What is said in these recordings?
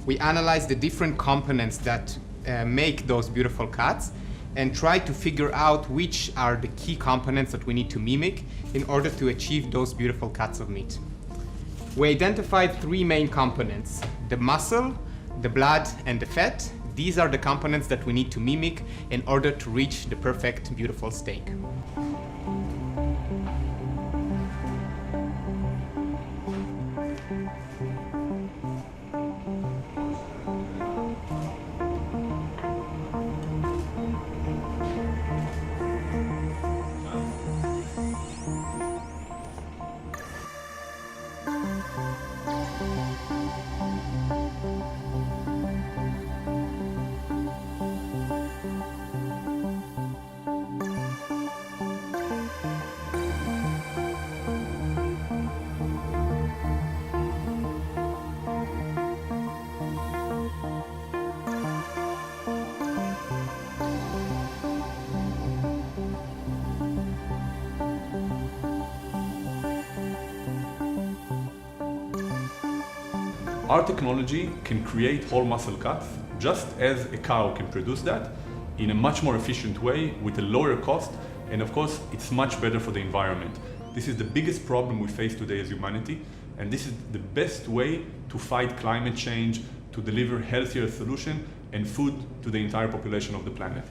We analyze the different components that make those beautiful cuts and try to figure out which are the key components that we need to mimic in order to achieve those beautiful cuts of meat. We identified three main components: the muscle, the blood, and the fat. These are the components that we need to mimic in order to reach the perfect, beautiful steak. Our technology can create whole muscle cuts just as a cow can produce that in a much more efficient way with a lower cost, and of course it's much better for the environment. This is the biggest problem we face today as humanity, and this is the best way to fight climate change, to deliver healthier solution and food to the entire population of the planet.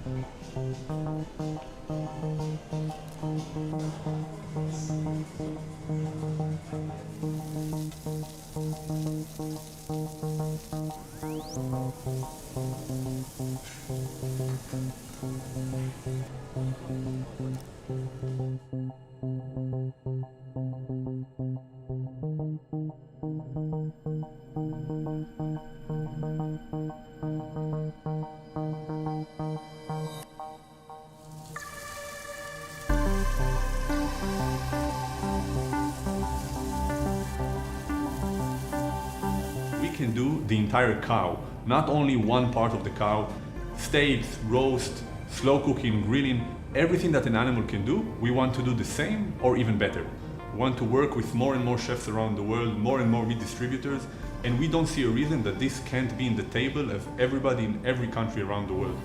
We can do the entire cow, not only one part of the cow. Steaks, roast, slow cooking, grilling, everything that an animal can do, we want to do the same or even better. We want to work with more and more chefs around the world, more and more meat distributors, and we don't see a reason that this can't be in the table of everybody in every country around the world.